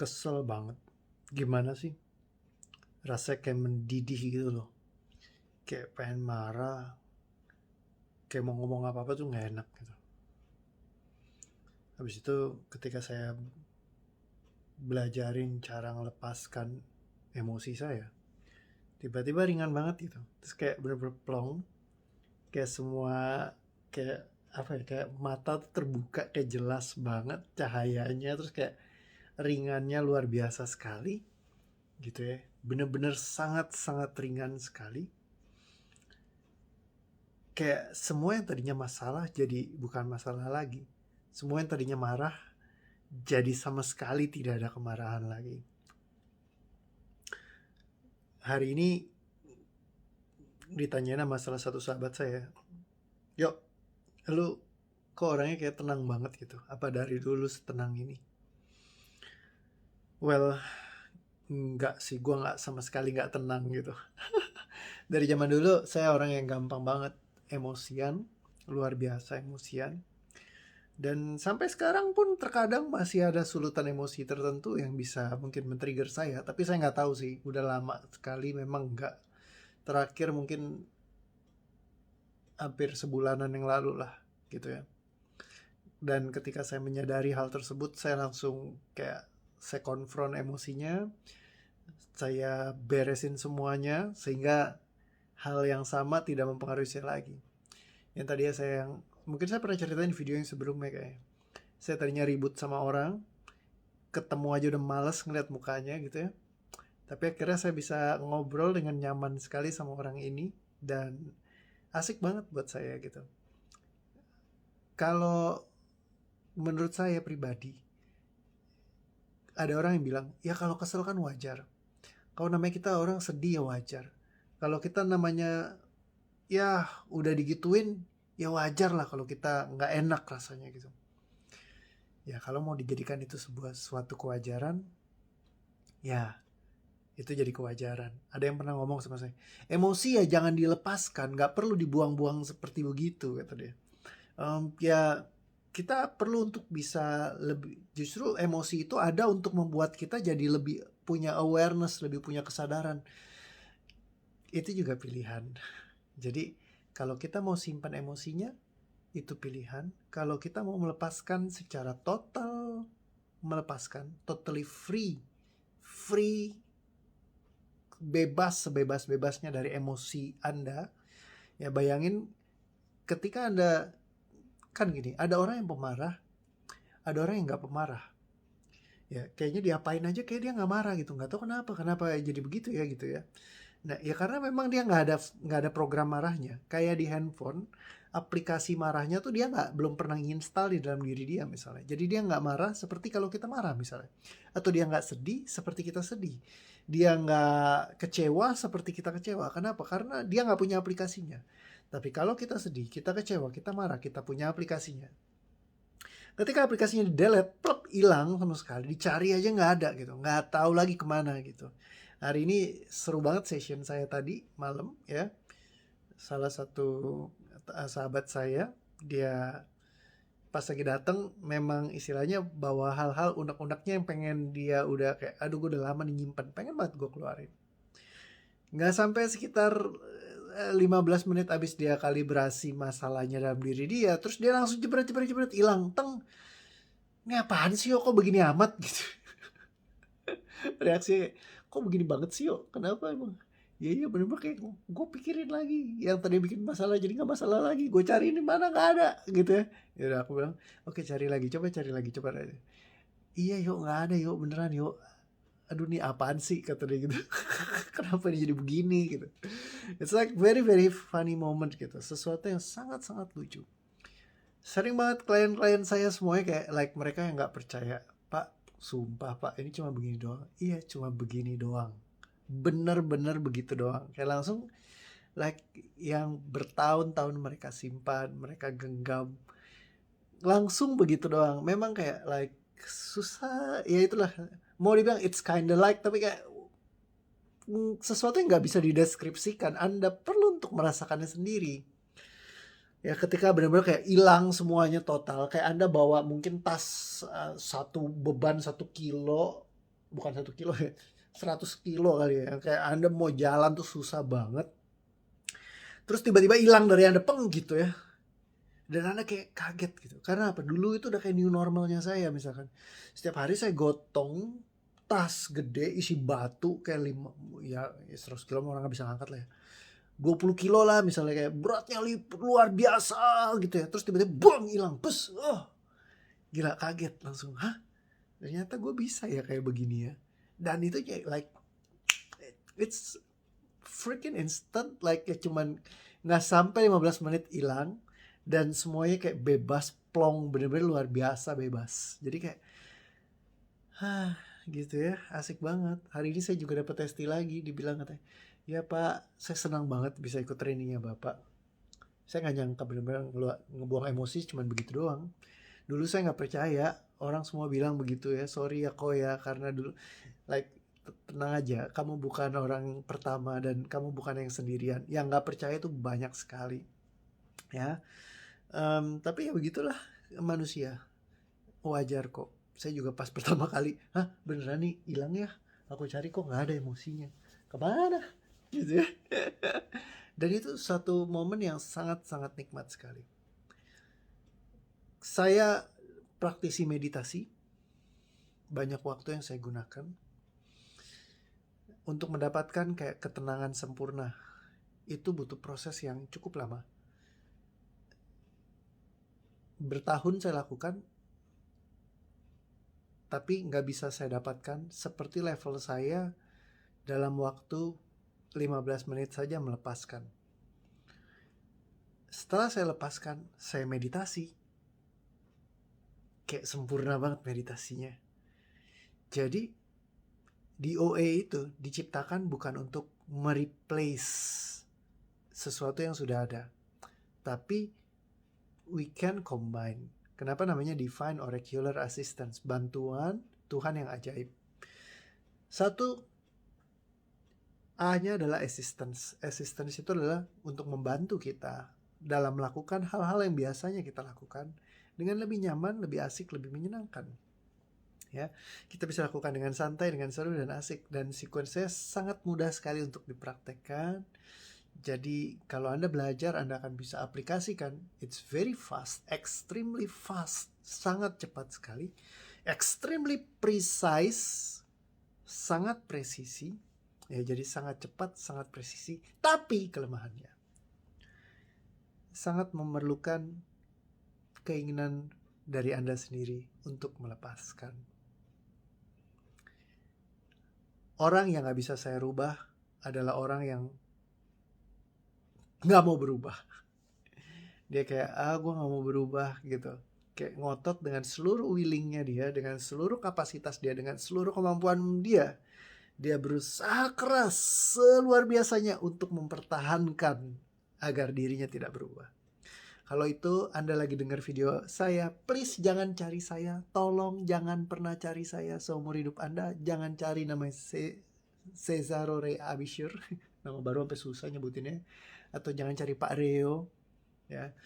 kesel banget. Gimana sih? Rasanya kayak mendidih gitu loh. Kayak pengen marah, kayak mau ngomong apa-apa tuh nggak enak gitu. Habis itu ketika saya belajarin cara melepaskan emosi saya, tiba-tiba ringan banget gitu. Terus kayak bener-bener plong, kayak semua kayak apa ya, kayak mata tuh terbuka, kayak jelas banget cahayanya, terus kayak ringannya luar biasa sekali gitu ya, bener-bener sangat-sangat ringan sekali. Kayak semua yang tadinya masalah jadi bukan masalah lagi, semua yang tadinya marah jadi sama sekali tidak ada kemarahan lagi. Hari ini ditanyain sama salah satu sahabat saya, "Yuk, lu kok orangnya kayak tenang banget gitu, apa dari dulu setenang ini?" Well, enggak sih, gue nggak sama sekali nggak tenang gitu. Dari zaman dulu saya orang yang gampang banget emosian, luar biasa emosian. Dan sampai sekarang pun terkadang masih ada sulutan emosi tertentu yang bisa mungkin men-trigger saya. Tapi saya nggak tahu sih, udah lama sekali memang nggak. Terakhir mungkin hampir sebulanan yang lalu lah gitu ya. Dan ketika saya menyadari hal tersebut, saya langsung kayak saya konfront emosinya, saya beresin semuanya sehingga hal yang sama tidak mempengaruhi saya lagi. Yang tadi mungkin saya pernah ceritain di video yang sebelumnya kayaknya. Saya tadinya ribut sama orang, ketemu aja udah males ngeliat mukanya gitu ya. Tapi akhirnya saya bisa ngobrol dengan nyaman sekali sama orang ini dan asik banget buat saya gitu. Kalau menurut saya pribadi, ada orang yang bilang, ya kalau kesel kan wajar. Kalau namanya kita orang sedih ya wajar. Kalau kita namanya ya udah digituin, ya wajar lah kalau kita nggak enak rasanya gitu. Ya kalau mau dijadikan itu sebuah suatu kewajaran, ya itu jadi kewajaran. Ada yang pernah ngomong sama saya, emosi ya jangan dilepaskan, nggak perlu dibuang-buang seperti begitu, kata dia. Ya kita perlu untuk bisa lebih, justru emosi itu ada untuk membuat kita jadi lebih punya awareness, lebih punya kesadaran. Itu juga pilihan. Jadi kalau kita mau simpan emosinya, itu pilihan. Kalau kita mau melepaskan secara total, melepaskan, totally free, bebas sebebas-bebasnya dari emosi Anda. Ya bayangin ketika Anda, kan gini, ada orang yang pemarah, ada orang yang nggak pemarah. Ya kayaknya diapain aja kayak dia nggak marah gitu, nggak tahu kenapa jadi begitu ya gitu ya. Nah ya karena memang dia nggak ada program marahnya. Kayak di handphone, aplikasi marahnya tuh dia belum pernah install di dalam diri dia misalnya. Jadi dia nggak marah seperti kalau kita marah misalnya, atau dia nggak sedih seperti kita sedih, dia nggak kecewa seperti kita kecewa. Kenapa? Karena dia nggak punya aplikasinya. Tapi kalau kita sedih, kita kecewa, kita marah, kita punya aplikasinya. Ketika aplikasinya di delete, plop, hilang sama sekali, dicari aja nggak ada gitu, nggak tahu lagi kemana gitu. Hari ini seru banget session saya tadi malam ya. Salah satu sahabat saya, dia pas lagi datang memang istilahnya bawa hal-hal unek-uneknya yang pengen dia udah kayak, aduh gue udah lama nih nyimpen, pengen banget gue keluarin. Nggak sampai sekitar 15 menit abis dia kalibrasi masalahnya dalam diri dia, terus dia langsung jebret hilang, teng. Ini apaan sih yo, kok begini amat gitu. Reaksi, kok begini banget sih yo, kenapa emang? Ya iya bener-bener kayak gue pikirin lagi, yang tadi bikin masalah jadi nggak masalah lagi, gue cari ini mana nggak ada gitu ya. Ya udah aku bilang, oke cari lagi, coba cari lagi, coba aja. Iya yuk, nggak ada yuk, beneran yuk. Aduh nih apaan sih, kata dia gitu. Kenapa dia jadi begini gitu. It's like very very funny moment gitu, sesuatu yang sangat-sangat lucu. Sering banget klien-klien saya semuanya kayak like mereka yang nggak percaya, Pak, sumpah Pak, ini cuma begini doang. Iya, cuma begini doang. Bener-bener begitu doang. Kayak langsung like yang bertahun-tahun mereka simpan, mereka genggam. Langsung begitu doang. Memang kayak like susah, ya itulah. Mau dibilang it's kinda like, tapi kayak sesuatu yang nggak bisa dideskripsikan. Anda perlu untuk merasakannya sendiri. Ya ketika benar-benar kayak hilang semuanya total, kayak Anda bawa mungkin tas satu beban 1 kilo, bukan 1 kilo ya, 100 kilo kali ya, kayak Anda mau jalan tuh susah banget, terus tiba-tiba hilang dari Anda peng gitu ya, dan Anda kayak kaget gitu. Karena apa? Dulu itu udah kayak new normalnya saya. Misalkan setiap hari saya gotong tas gede isi batu kayak 100 kilo orang nggak bisa ngangkat lah ya, 20 kilo lah misalnya, kayak beratnya luar biasa gitu ya, terus tiba-tiba bom hilang, pes, gila, kaget langsung, hah, ternyata gue bisa ya kayak begini ya. Dan itu kayak like it's freaking instant, like ya cuman nggak sampai 15 menit hilang, dan semuanya kayak bebas plong, bener-bener luar biasa bebas. Jadi kayak gitu ya, asik banget. Hari ini saya juga dapat testi lagi, dibilang katanya, ya Pak, saya senang banget bisa ikut trainingnya Bapak. Saya nggak nyangka bener-bener ngebuang emosi cuman begitu doang. Dulu saya nggak percaya, orang semua bilang begitu ya, sorry ya kok ya, karena dulu like tenang aja, kamu bukan orang pertama dan kamu bukan yang sendirian. Yang nggak percaya tuh banyak sekali ya. Tapi ya begitulah manusia, wajar kok. Saya juga pas pertama kali, beneran nih hilang ya, aku cari kok nggak ada emosinya, kemana gitu ya. Dan itu satu momen yang sangat-sangat nikmat sekali. Saya praktisi meditasi, banyak waktu yang saya gunakan untuk mendapatkan kayak ketenangan sempurna. Itu butuh proses yang cukup lama. Bertahun saya lakukan, tapi nggak bisa saya dapatkan seperti level saya dalam waktu 15 menit saja melepaskan. Setelah saya lepaskan, saya meditasi. Kayak sempurna banget meditasinya. Jadi DOA itu diciptakan bukan untuk mereplace sesuatu yang sudah ada, tapi we can combine. Kenapa namanya Divine Oracular Assistance? Bantuan Tuhan yang ajaib. Satu, A-nya adalah assistance. Assistance itu adalah untuk membantu kita dalam melakukan hal-hal yang biasanya kita lakukan dengan lebih nyaman, lebih asik, lebih menyenangkan. Ya, kita bisa lakukan dengan santai, dengan seru dan asik, dan sequence-nya sangat mudah sekali untuk dipraktekkan. Jadi kalau Anda belajar, Anda akan bisa aplikasikan. It's very fast, extremely fast, sangat cepat sekali, extremely precise, sangat presisi. Ya, jadi sangat cepat, sangat presisi. Tapi kelemahannya sangat memerlukan keinginan dari Anda sendiri untuk melepaskan. Orang yang gak bisa saya rubah adalah orang yang gak mau berubah. Dia kayak, gue gak mau berubah gitu. Kayak ngotot dengan seluruh willingnya dia, dengan seluruh kapasitas dia, dengan seluruh kemampuan dia. Dia berusaha keras seluar biasanya untuk mempertahankan agar dirinya tidak berubah. Kalau itu Anda lagi dengar video saya, please jangan cari saya. Tolong jangan pernah cari saya seumur hidup Anda. Jangan cari nama Cesarore Abishur. Nama baru sampai susah nyebutinnya. Atau jangan cari Pak Reo. Ya,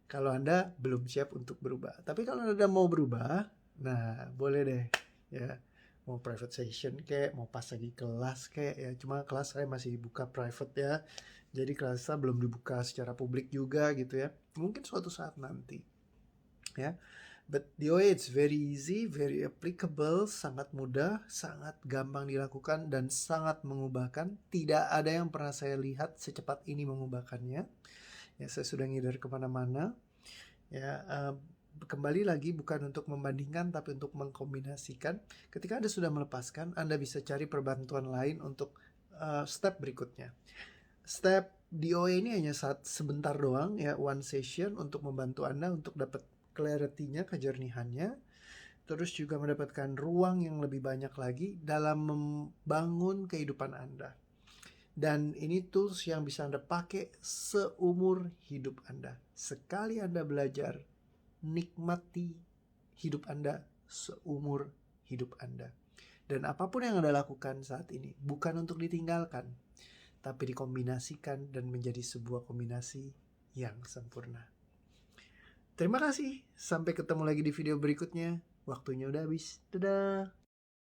kalau Anda belum siap untuk berubah. Tapi kalau Anda mau berubah, nah boleh deh. Ya, mau private session kayak, mau pas lagi kelas kayak ya. Cuma kelas saya masih buka private ya. Jadi kelasnya belum dibuka secara publik juga gitu ya. Mungkin suatu saat nanti. Ya. But the way it's very easy, very applicable, sangat mudah, sangat gampang dilakukan, dan sangat mengubahkan. Tidak ada yang pernah saya lihat secepat ini mengubahkannya. Ya, saya sudah ngidar kemana-mana. Ya, kembali lagi bukan untuk membandingkan, tapi untuk mengkombinasikan. Ketika Anda sudah melepaskan, Anda bisa cari perbantuan lain untuk step berikutnya. Step DOA ini hanya sebentar doang ya, one session untuk membantu Anda untuk dapat clarity-nya, kejernihannya, terus juga mendapatkan ruang yang lebih banyak lagi dalam membangun kehidupan Anda. Dan ini tools yang bisa Anda pakai seumur hidup Anda. Sekali Anda belajar, nikmati hidup Anda seumur hidup Anda. Dan apapun yang Anda lakukan saat ini bukan untuk ditinggalkan, tapi dikombinasikan dan menjadi sebuah kombinasi yang sempurna. Terima kasih. Sampai ketemu lagi di video berikutnya. Waktunya udah habis. Dadah.